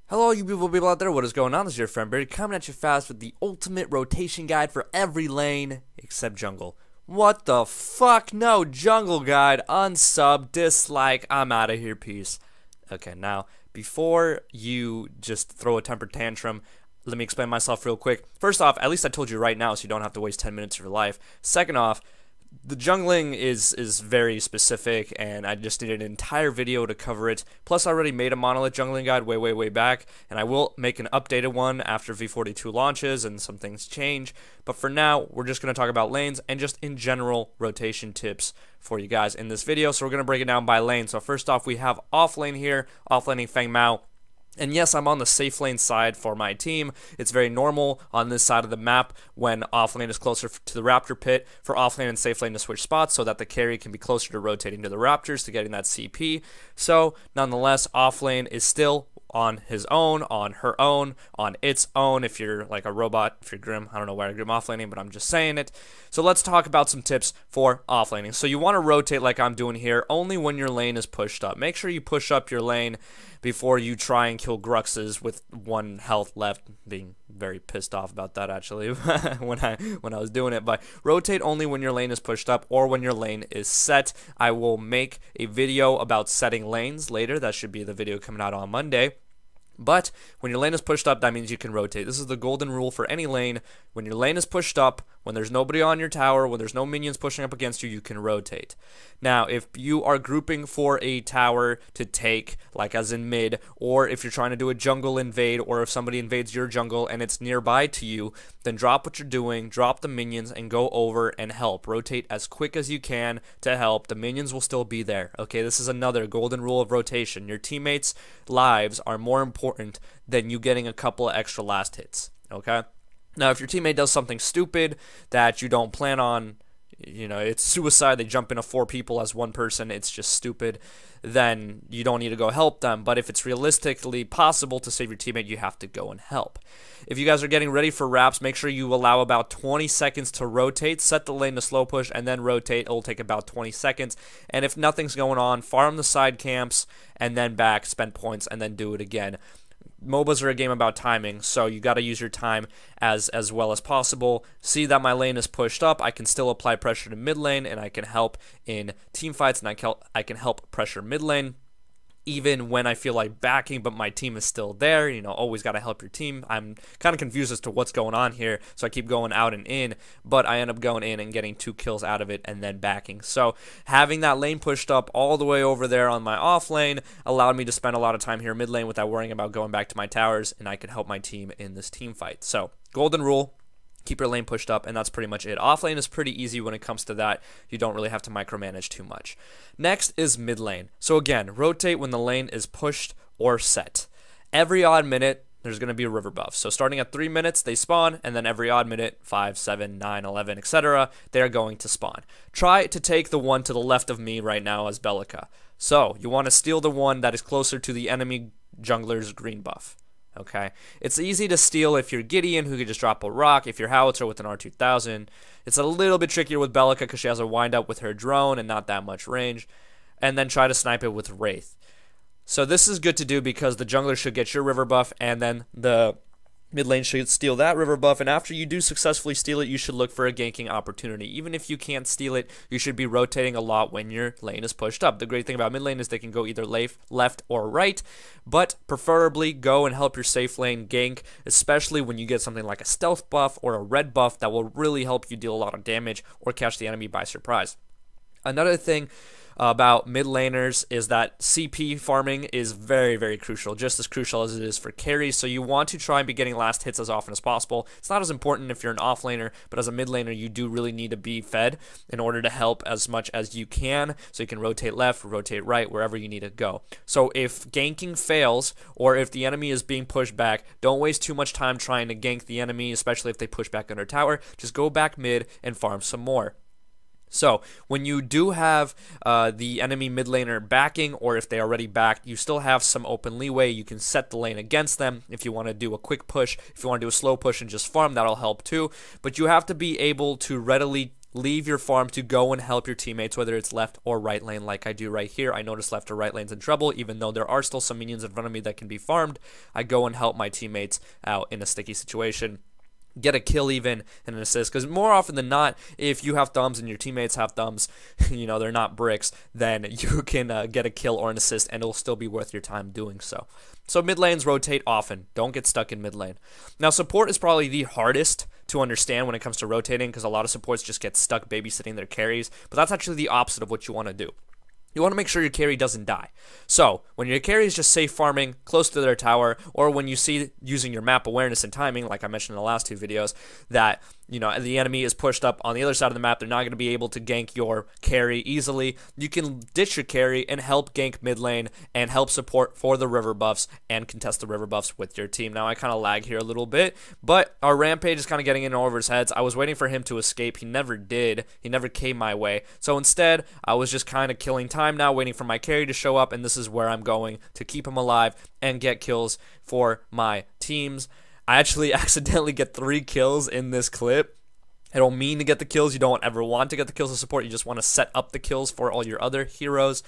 Hello, you beautiful people out there. What is going on? This is your friend Barry coming at you fast with the ultimate rotation guide for every lane except jungle. What the fuck? No, jungle guide. Unsub, dislike. I'm out of here. Peace. Okay, now, before you just throw a temper tantrum, let me explain myself real quick. First off, at least I told you right now so you don't have to waste 10 minutes of your life. Second off, the jungling is very specific, and I just did an entire video to cover it. Plus, I already made a monolith jungling guide way back, and I will make an updated one after V42 launches and some things change. But for now, we're just going to talk about lanes and just in general rotation tips for you guys in this video. So we're going to break it down by lane. So first off, we have off lane here, offlaning Feng Mao. And yes, I'm on the safe lane side for my team. It's very normal on this side of the map when offlane is closer to the Raptor pit for offlane and safe lane to switch spots so that the carry can be closer to rotating to the Raptors to getting that CP. So nonetheless, offlane is still on his own, on her own, on its own. If you're like a robot, if you're Grim, I don't know why you're Grim offlaning, but I'm just saying it. So let's talk about some tips for offlaning. So you want to rotate like I'm doing here only when your lane is pushed up. Make sure you push up your lane before you try and kill Gruxes with 1 health left. Being very pissed off about that actually when I was doing it. But rotate only when your lane is pushed up or when your lane is set. I will make a video about setting lanes later. That should be the video coming out on Monday. But when your lane is pushed up, that means you can rotate. This is the golden rule for any lane. When your lane is pushed up, when there's nobody on your tower, when there's no minions pushing up against you, you can rotate. Now, if you are grouping for a tower to take, like as in mid, or if you're trying to do a jungle invade, or if somebody invades your jungle and it's nearby to you, then drop what you're doing, drop the minions, and go over and help. Rotate as quick as you can to help. The minions will still be there. Okay, this is another golden rule of rotation. Your teammates' lives are more important than you getting a couple of extra last hits. Okay? Now, if your teammate does something stupid that you don't plan on, it's suicide, they jump into 4 people as 1 person, it's just stupid, then you don't need to go help them. But if it's realistically possible to save your teammate, you have to go and help. If you guys are getting ready for wraps, make sure you allow about 20 seconds to rotate, set the lane to slow push, and then rotate. It'll take about 20 seconds. And if nothing's going on, farm the side camps, and then back, spend points, and then do it again. MOBAs are a game about timing, so you got to use your time as well as possible. See that my lane is pushed up, I can still apply pressure to mid lane, and I can help in team fights, and I can help pressure mid lane. Even when I feel like backing, but my team is still there, always got to help your team. I'm kind of confused as to what's going on here, so I keep going out and in, but I end up going in and getting 2 kills out of it and then backing. So having that lane pushed up all the way over there on my off lane allowed me to spend a lot of time here mid lane without worrying about going back to my towers, and I could help my team in this team fight. So golden rule. Keep your lane pushed up, and that's pretty much it. Off lane is pretty easy when it comes to that. You don't really have to micromanage too much. Next is mid lane. So again, rotate when the lane is pushed or set. Every odd minute, there's going to be a river buff. So starting at 3 minutes, they spawn, and then every odd minute, 5, 7, 9, 11, etc., they're going to spawn. Try to take the one to the left of me right now as Bellica. So you want to steal the one that is closer to the enemy jungler's green buff. Okay, it's easy to steal if you're Gideon, who could just drop a rock. If you're Howitzer with an R2000, it's a little bit trickier with Bellica because she has a wind up with her drone and not that much range. And then try to snipe it with Wraith. So this is good to do because the jungler should get your river buff, and then the mid lane should steal that river buff, and after you do successfully steal it, you should look for a ganking opportunity. Even if you can't steal it, you should be rotating a lot when your lane is pushed up. The great thing about mid lane is they can go either left or right, but preferably go and help your safe lane gank, especially when you get something like a stealth buff or a red buff that will really help you deal a lot of damage or catch the enemy by surprise. Another thing about mid laners is that CP farming is very crucial, just as crucial as it is for carries. So you want to try and be getting last hits as often as possible. It's not as important if you're an off laner, but as a mid laner, you do really need to be fed in order to help as much as you can, so you can rotate left, rotate right, wherever you need to go. So if ganking fails, or if the enemy is being pushed back, don't waste too much time trying to gank the enemy, especially if they push back under tower. Just go back mid and farm some more. So when you do have the enemy mid laner backing, or if they already backed, you still have some open leeway. You can set the lane against them if you want to do a quick push. If you want to do a slow push and just farm, that'll help too. But you have to be able to readily leave your farm to go and help your teammates, whether it's left or right lane like I do right here. I notice left or right lane's in trouble, even though there are still some minions in front of me that can be farmed. I go and help my teammates out in a sticky situation. Get a kill even and an assist, because more often than not, if you have thumbs and your teammates have thumbs, they're not bricks, then you can get a kill or an assist, and it'll still be worth your time doing so. So mid lanes rotate often. Don't get stuck in mid lane. Now support is probably the hardest to understand when it comes to rotating, because a lot of supports just get stuck babysitting their carries, but that's actually the opposite of what you want to do. You want to make sure your carry doesn't die. So when your carry is just safe farming close to their tower, or when you see using your map awareness and timing, like I mentioned in the last 2 videos, that the enemy is pushed up on the other side of the map, they're not going to be able to gank your carry easily. You can ditch your carry and help gank mid lane and help support for the river buffs and contest the river buffs with your team. Now I kind of lag here a little bit, but our Rampage is kind of getting in over his heads. I was waiting for him to escape. He never did. He never came my way. So instead, I was just kind of killing time now, waiting for my carry to show up, and this is where I'm going to keep him alive and get kills for my teams. I actually accidentally get 3 kills in this clip. I don't mean to get the kills. You don't ever want to get the kills to support. You just want to set up the kills for all your other heroes.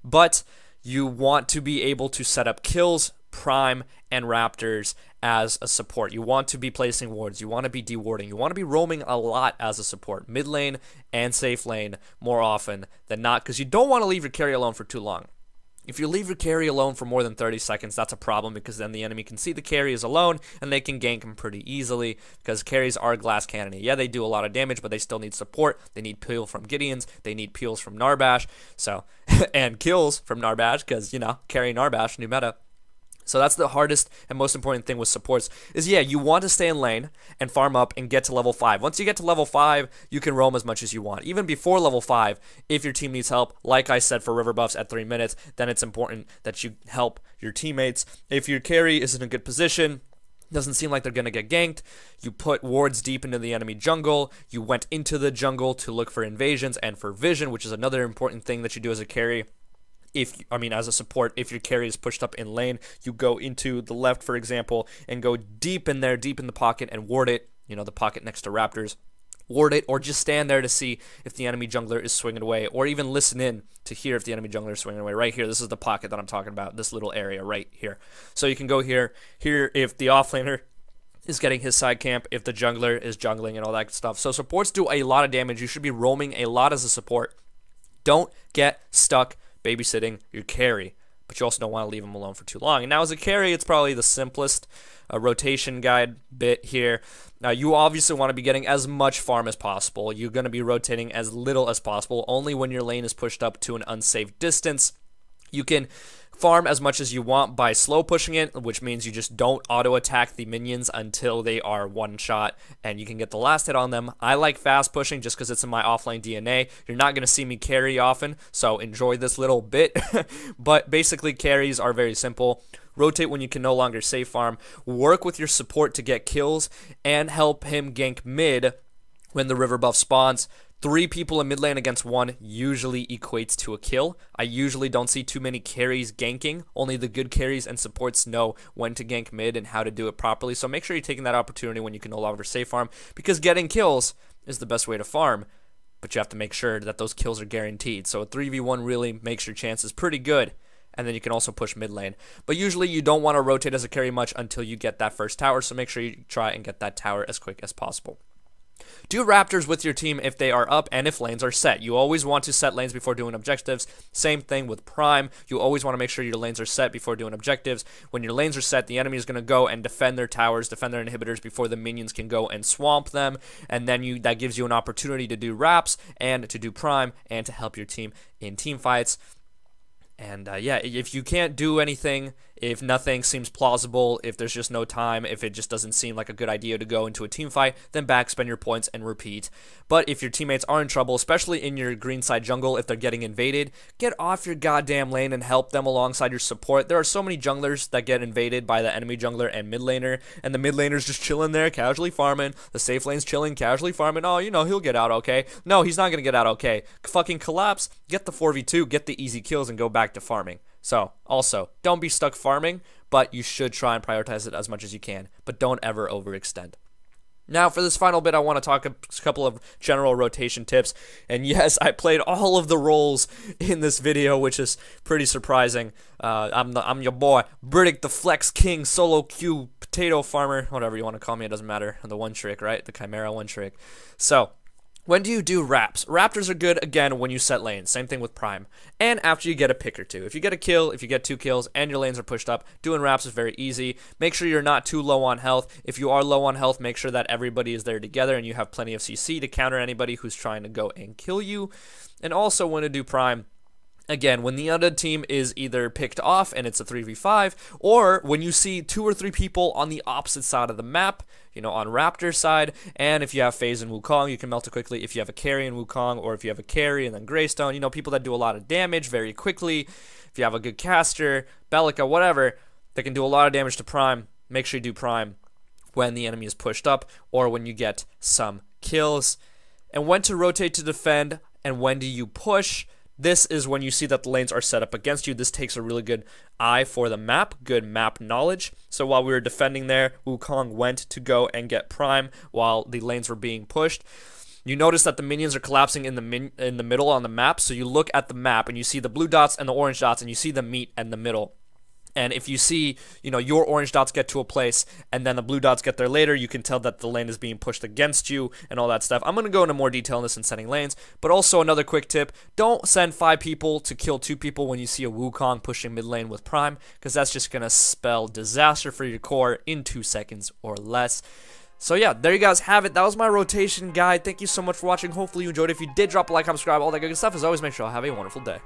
But you want to be able to set up kills, prime, and raptors as a support. You want to be placing wards. You want to be dewarding. You want to be roaming a lot as a support. Mid lane and safe lane more often than not, because you don't want to leave your carry alone for too long. If you leave your carry alone for more than 30 seconds, that's a problem, because then the enemy can see the carry is alone and they can gank him pretty easily, because carries are glass cannon. Yeah, they do a lot of damage, but they still need support. They need peel from Gideons. They need peels from Narbash. And kills from Narbash, because, carry Narbash, new meta. So that's the hardest and most important thing with supports is, you want to stay in lane and farm up and get to level 5. Once you get to level 5, you can roam as much as you want. Even before level 5, if your team needs help, like I said for river buffs at 3 minutes, then it's important that you help your teammates. If your carry is in a good position, doesn't seem like they're going to get ganked, you put wards deep into the enemy jungle, you went into the jungle to look for invasions and for vision, which is another important thing that you do as a carry. As a support, if your carry is pushed up in lane, you go into the left, for example, and go deep in there, deep in the pocket, and ward it, the pocket next to raptors. Ward it, or just stand there to see if the enemy jungler is swinging away, or even listen in to hear if the enemy jungler is swinging away. Right here, this is the pocket that I'm talking about, this little area right here. So you can go here if the offlaner is getting his side camp, if the jungler is jungling and all that stuff. So supports do a lot of damage. You should be roaming a lot as a support. Don't get stuck babysitting your carry, but you also don't want to leave him alone for too long. And now as a carry, it's probably the simplest rotation guide bit here. Now you obviously want to be getting as much farm as possible. You're going to be rotating as little as possible. Only when your lane is pushed up to an unsafe distance. You can farm as much as you want by slow pushing it, which means you just don't auto attack the minions until they are one shot and you can get the last hit on them. I like fast pushing just because it's in my offlane DNA. You're not going to see me carry often, so enjoy this little bit. But basically carries are very simple. Rotate when you can no longer safe farm. Work with your support to get kills and help him gank mid when the river buff spawns. 3 people in mid lane against 1 usually equates to a kill. I usually don't see too many carries ganking. Only the good carries and supports know when to gank mid and how to do it properly. So make sure you're taking that opportunity when you can no longer safe farm, because getting kills is the best way to farm. But you have to make sure that those kills are guaranteed. So a 3v1 really makes your chances pretty good. And then you can also push mid lane. But usually you don't want to rotate as a carry much until you get that first tower. So make sure you try and get that tower as quick as possible. Do raptors with your team if they are up and if lanes are set. You always want to set lanes before doing objectives. Same thing with prime. You always want to make sure your lanes are set before doing objectives. When your lanes are set, the enemy is going to go and defend their towers, defend their inhibitors before the minions can go and swamp them. And then that gives you an opportunity to do raps and to do prime and to help your team in team fights. And if you can't do anything, if nothing seems plausible, if there's just no time, if it just doesn't seem like a good idea to go into a team fight, then backspend your points and repeat. But if your teammates are in trouble, especially in your green side jungle, if they're getting invaded, get off your goddamn lane and help them alongside your support. There are so many junglers that get invaded by the enemy jungler and mid laner, and the mid laner's just chilling there, casually farming. The safe lane's chilling, casually farming. Oh, he'll get out okay. No, he's not going to get out okay. Fucking collapse, get the 4v2, get the easy kills, and go back to farming. So, also, don't be stuck farming, but you should try and prioritize it as much as you can, but don't ever overextend. Now, for this final bit, I want to talk a couple of general rotation tips. And yes, I played all of the roles in this video, which is pretty surprising. I'm your boy, Britik the Flex King, Solo Q, Potato Farmer, whatever you want to call me, it doesn't matter. The one trick, right? The Chimera one trick. So, when do you do wraps? Raptors are good, again, when you set lanes. Same thing with Prime. And after you get a pick or two. If you get a kill, if you get 2 kills, and your lanes are pushed up, doing wraps is very easy. Make sure you're not too low on health. If you are low on health, make sure that everybody is there together and you have plenty of CC to counter anybody who's trying to go and kill you. And also, when to do Prime, again, when the other team is either picked off and it's a 3v5, or when you see 2 or 3 people on the opposite side of the map, you know, on Raptor side, and if you have FaZe and Wukong, you can melt it quickly. If you have a carry in Wukong, or if you have a carry and then Greystone, you know, people that do a lot of damage very quickly. If you have a good caster, Bellica, whatever, that can do a lot of damage to Prime, make sure you do Prime when the enemy is pushed up, or when you get some kills. And when to rotate to defend, and when do you push? This is when you see that the lanes are set up against you. This takes a really good eye for the map, good map knowledge. So while we were defending there, Wukong went to go and get Prime while the lanes were being pushed. You notice that the minions are collapsing in the middle on the map. So you look at the map and you see the blue dots and the orange dots, and you see them meet in the middle. And if you see, you know, your orange dots get to a place and then the blue dots get there later, you can tell that the lane is being pushed against you and all that stuff. I'm going to go into more detail on this in setting lanes, but also another quick tip, don't send 5 people to kill 2 people when you see a Wukong pushing mid lane with Prime, because that's just going to spell disaster for your core in 2 seconds or less. So yeah, there you guys have it. That was my rotation guide. Thank you so much for watching. Hopefully you enjoyed it. If you did, drop a like, comment, subscribe, all that good stuff. As always, make sure you have a wonderful day.